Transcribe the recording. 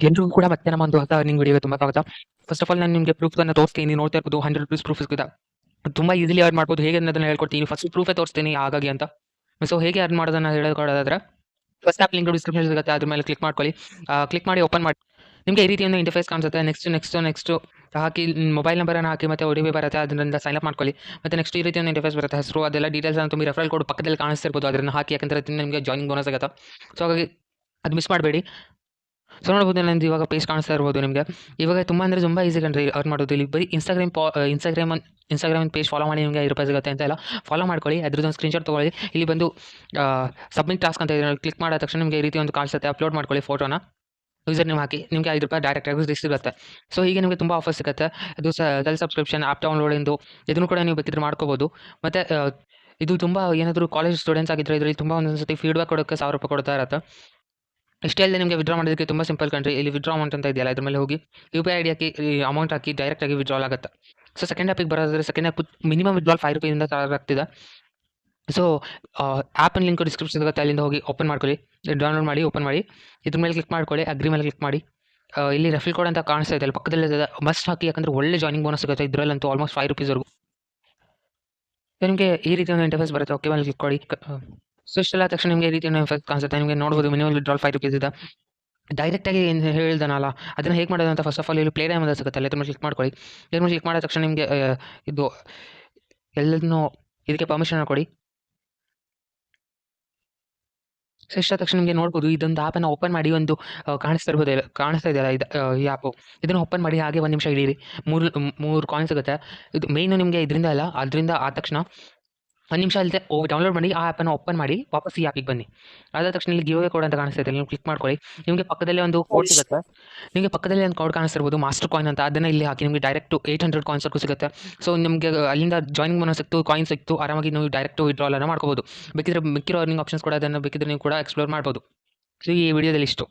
ಎಲ್ರಿಗೂ ಕೂಡ ಮತ್ತೆ ನಮ್ಮ ಒಂದು ಹೊಸ ಅರ್ನಿಂಗ್ ವಿಡಿಯೋಗೆ ತುಂಬ ಸ್ವಾಗತ. ಫಸ್ಟ್ ಆಫ್ ಆಲ್ ನಾನು ನಿಮಗೆ ಪ್ರೂಫ್ಗಳನ್ನು ತೋರಿಸ್ತೀನಿ. ನೋಡ್ತಾ ಇರ್ಬೋದು 100 ರೂಪೀಸ್ ಪ್ರೂಫ್ ಇದೆ. ತುಂಬ ಈಸಿಲಿ ಅರ್ನ್ ಮಾಡ್ಬೋದು. ಹೇಗೆ ಅನ್ನೋದನ್ನ ಹೇಳ್ಕೊಡ್ತೀನಿ. ಫಸ್ಟ್ ಪ್ರೂಫೇ ತೋರಿಸ್ತೀನಿ ಹಾಗಾಗಿ ಅಂತ. ಸೊ ಹೇಗೆ ಅರ್ನ್ ಮಾಡೋದನ್ನ ಹೇಳ್ಕೊಡೋದಾದ್ರೆ ಫಸ್ಟ್ ಆ್ಯಪ್ ಲಿಂಕ್ ಡಿಸ್ಕ್ರಿಪ್ಷನ್ ಸಿಗುತ್ತೆ, ಅದ್ರ ಮೇಲೆ ಕ್ಲಿಕ್ ಮಾಡ್ಕೊಳ್ಳಿ. ಕ್ಲಿಕ್ ಮಾಡಿ ಓಪನ್ ಮಾಡಿ. ನಿಮಗೆ ಈ ರೀತಿಯ ಒಂದು ಇಂಟರ್ಫೇಸ್ ಕಾಣಿಸುತ್ತೆ. ನೆಕ್ಸ್ಟ್ ಹಾಕಿ ಮೊಬೈಲ್ ನಂಬರನ್ನು ಹಾಕಿ ಮತ್ತೆ OTP ಬರುತ್ತೆ, ಅದರಿಂದ ಸೈನ್ ಅಪ್ ಮಾಡ್ಕೊಳ್ಳಿ. ಮತ್ತೆ ನೆಕ್ಸ್ಟ್ ಈ ರೀತಿಯ ಒಂದು ಇಂಟರ್ಫೇಸ್ ಬರುತ್ತೆ. ಹೆಸರು ಅದೆಲ್ಲ ಡೀಟೇಲ್ಸ್ ಅನ್ನು ತುಂಬಿ ರೆಫರಲ್ ಕೋಡ್ ಪಕ್ಕದಲ್ಲಿ ಕಾಣಿಸ್ತಿರ್ಬೋದು, ಅದನ್ನು ಹಾಕಿ. ಯಾಕಂದರೆ ನಿಮಗೆ ಜಾಯ್ನಿಂಗ್ ಬೋನಸ್ ಆಗುತ್ತೆ. ಸೊ ಹಾಗಾಗಿ ಅದು ಮಿಸ್ ಮಾಡಬೇಡಿ. ಸೊ ನೋಡ್ಬೋದು, ನಂದು ಇವಾಗ ಪೇಜ್ ಕಾಣಿಸ್ತಾ ಇರ್ಬೋದು ನಿಮಗೆ. ಇವಾಗ ತುಂಬ ಅಂದರೆ ತುಂಬ ಈಸಿ ಕಂಡ್ರಿ ಅರ್ನ್ ಮಾಡೋದು. ಇಲ್ಲಿ ಬರೀ ಇನ್ಸ್ಟಾಗ್ರಾಮ್ ಪೇಜ್ ಫಾಲೋ ಮಾಡಿ ನಿಮಗೆ ₹5 ಸಿಗುತ್ತೆ ಅಂತ ಎಲ್ಲ ಫಾಲೋ ಮಾಡ್ಕೊಳ್ಳಿ. ಅದ್ರದ್ದೊಂದು ಸ್ಕ್ರೀನ್ಶಾಟ್ ತೊಗೊಳ್ಳಿ. ಇಲ್ಲಿ ಬಂದು ಸಬ್ಮಿಟ್ ಟಾಸ್ಕ್ ಅಂತ ಇದೆ, ಕ್ಲಿಕ್ ಮಾಡಿದ ತಕ್ಷಣ ನಿಮಗೆ ಈ ರೀತಿ ಒಂದು ಕಾಣಿಸುತ್ತೆ. ಅಪ್ಲೋಡ್ ಮಾಡ್ಕೊಳ್ಳಿ ಫೋಟೋನ, ಯೂಸರ್ ನೇಮ್ ಹಾಕಿ. ನಿಮಗೆ ₹5 ಡೈರೆಕ್ಟಾಗಿ ಸಿಗುತ್ತೆ. ಸೊ ಹೀಗೆ ನಿಮಗೆ ತುಂಬ ಆಫರ್ ಸಿಗುತ್ತೆ. ಇದು ಸೆಲ್ ಸಬ್ಸ್ಕ್ರಿಪ್ಷನ್, ಆ್ಯಪ್ ಡೌನ್ಲೋಡಿಂದು ಇದನ್ನು ಕೂಡ ನೀವು ಬೇಕಿದ್ರೆ ಮಾಡ್ಕೋಬೋದು. ಮತ್ತು ಇದು ತುಂಬ ಏನಾದರೂ ಕಾಲೇಜ್ ಸ್ಟೂಡೆಂಟ್ಸ್ ಆಗಿದ್ದರೆ ಇದರಲ್ಲಿ ತುಂಬ ಒಂದೊಂದು ಸತಿ ಫೀಡ್ಬ್ಯಾಕ್ ಕೊಡೋಕ್ಕೆ ₹1000 ಕೊಡ್ತಾ ಇರುತ್ತೆ. ಇಷ್ಟೇ ಅಲ್ಲದೆ ನಿಮಗೆ ವಿಡ್ರಾ ಮಾಡೋದಕ್ಕೆ ತುಂಬ ಸಿಂಪಲ್ ಕಂಡ್ರಿ. ಇಲ್ಲಿ ವಿಡ್ರಾ ಅಮೌಂಟ್ ಅಂತ ಇದೆಯಲ್ಲ, ಇದ್ರ ಮೇಲೆ ಹೋಗಿ UPI ID ಹಾಕಿ ಅಮೌಂಟ್ ಹಾಕಿ ಡೈರೆಕ್ಟಾಗಿ ವಿಡ್ರಾಲ್ ಆಗುತ್ತೆ. ಸೊ ಸೆಕೆಂಡ್ ಆ್ಯಪಿಗೆ ಬರೋದಾದ್ರೆ ಸೆಕೆಂಡ್ ಆ್ಯಪ್ ಮಿನಿಮಮ್ ವಿಡ್ರಾಲ್ ₹5 ಇಂದ ಸ್ಟಾರ್ಟ್ ಆಗ್ತಿದೆ. ಸೊ ಆ್ಯಪನ್ನ ಲಿಂಕ್ ಡಿಸ್ಕ್ರಿಪ್ಷನ್ ಸಿಗುತ್ತೆ, ಅಲ್ಲಿಂದ ಹೋಗಿ ಓಪನ್ ಮಾಡ್ಕೊಳ್ಳಿ. ಡೌನ್ಲೋಡ್ ಮಾಡಿ ಓಪನ್ ಮಾಡಿ. ಇದ್ರ ಮೇಲೆ ಕ್ಲಿಕ್ ಮಾಡ್ಕೊಳ್ಳಿ, ಅಗ್ರಿ ಮೇಲೆ ಕ್ಲಿಕ್ ಮಾಡಿ. ಇಲ್ಲಿ ರೆಫರಲ್ ಕೋಡ್ ಅಂತ ಕಾಣಿಸ್ತಾ ಇದೆ, ಅಲ್ಲಿ ಪಕ್ಕದಲ್ಲಿದೆ, ಮಸ್ಟ್ ಹಾಕಿ. ಯಾಕಂದರೆ ಒಳ್ಳೆ ಜಾಯ್ನಿಂಗ್ ಬೋನಸ್ ಸಿಗುತ್ತೆ ಇದರಲ್ಲಂತೂ, ಆಲ್ಮೋಸ್ಟ್ ₹5 ನಿಮಗೆ ಈ ರೀತಿ ಒಂದು ಇಂಟರ್ಫೇಸ್ ಬರುತ್ತೆ. ಓಕೆ ಮೇಲೆ ಕ್ಲಿಕ್ ಮಾಡಿ. ಸೊ ಇಷ್ಟೆಲ್ಲ ತಕ್ಷಣ ನಿಮಗೆ ಈ ರೀತಿ ಒಂದು ಇಂಟರ್ಫೇಸ್ ಕಾಣಿಸುತ್ತೆ. ನಿಮಗೆ ನೋಡ್ಬೋದು ಮಿನಿಮಮ್ ವಿಡ್ರಾಲ್ ₹5 ಇದೆ. ಡೈರೆಕ್ಟಾಗಿ ಏನು ಹೇಳ್ದನಲ್ಲ, ಅದನ್ನು ಹೇಗೆ ಮಾಡೋದು ಅಂತ ಫಸ್ಟ್ ಆಫ್ ಆಲ್ ಇಲ್ಲಿ ಪ್ಲೇ ಟೈಮ್ ಅಂತ ಸಿಗುತ್ತೆ, ಅದ್ರ ಮೇಲೆ ಕ್ಲಿಕ್ ಮಾಡ್ಕೊಳ್ಳಿ. ಇದ್ರ ಮೇಲೆ ಕ್ಲಿಕ್ ಮಾಡಿದ ತಕ್ಷಣ ನಿಮಗೆ ಇದು ಎಲ್ಲದನ್ನೂ ಇದಕ್ಕೆ ಪರ್ಮಿಷನ್ ಕೊಡಿ. ಸೊ ಇಷ್ಟ ತಕ್ಷಣ ನಿಮಗೆ ನೋಡ್ಬೋದು ಇದೊಂದು ಆ್ಯಪನ್ನು ಓಪನ್ ಮಾಡಿ. ಒಂದು ಕಾಣಿಸ್ತಾ ಇದೆಯಲ್ಲ ಇದು ಈ ಆ್ಯಪು, ಇದನ್ನು ಓಪನ್ ಮಾಡಿ. ಹಾಗೆ 1 ನಿಮಿಷ ಹಿಡೀರಿ. ಮೂರು ಕಾಯಿನ್ ಸಿಗುತ್ತೆ. ಇದು ಮೇಯ್ನು ನಿಮಗೆ ಇದರಿಂದ ಅಲ್ಲ, ಅದರಿಂದ ಆದ ತಕ್ಷಣ 1 ನಿಮಿಷ ಅಲ್ಲದೆ ಡೌನ್ಲೋಡ್ ಮಾಡಿ ಆ ಆ್ಯಪನ್ನು ಓಪನ್ ಮಾಡಿ ವಾಪಸ್ ಈ ಆ್ಯಪಿಗೆ ಬನ್ನಿ. ಅದಾದ ತಕ್ಷಣ ಇಲ್ಲಿ ಗಿವ್ ಅವೇ ಕೋಡ್ ಅಂತ ಕಾಣಿಸ್ತಾ ಇದೆ, ನೀವು ಕ್ಲಿಕ್ ಮಾಡ್ಕೊಳ್ಳಿ. ನಿಮಗೆ ಪಕ್ಕದಲ್ಲೇ ಒಂದು ಕೋಡ್ ಸಿಗುತ್ತೆ. ನಿಮಗೆ ಪಕ್ಕದಲ್ಲಿ ಒಂದು ಕೋಡ್ ಕಾಣಿಸ್ತಿರ್ಬೋದು, ಮಾಸ್ಟರ್ ಕಾಯಿನ್ ಅಂತ. ಅದನ್ನು ಇಲ್ಲಿ ಹಾಕಿ ನಿಮಗೆ ಡೈರೆಕ್ಟು 800 ಕಾಯಿನ್ಸ್ವರೆಗೂ ಸಿಗುತ್ತೆ. ಸೊ ನಿಮಗೆ ಅಲ್ಲಿಂದ ಜಾಯ್ನಿಂಗ್ ಬೋನಸ್ ಸಿಕ್ತು, ಕಾಯಿನ್ ಸಿಕ್ತು, ಆರಾಮಾಗಿ ನೀವು ಡೈರೆಕ್ಟು ವಿಡ್ರಾಲನ್ನು ಮಾಡ್ಕೋಬೋದು. ಬೇಕಿದ್ರೆ ಮಿಕ್ಕಿರೋ ಅರ್ನಿಂಗ್ ಆಪ್ಷನ್ಸ್ ಕೂಡ ಅದನ್ನು ಬೇಕಿದ್ರೆ ನೀವು ಕೂಡ ಎಕ್ಸ್ಪ್ಲೋರ್ ಮಾಡ್ಬೋದು. ಸೊ ಈ ವಿಡಿಯೋದಲ್ಲಿ ಇಷ್ಟು.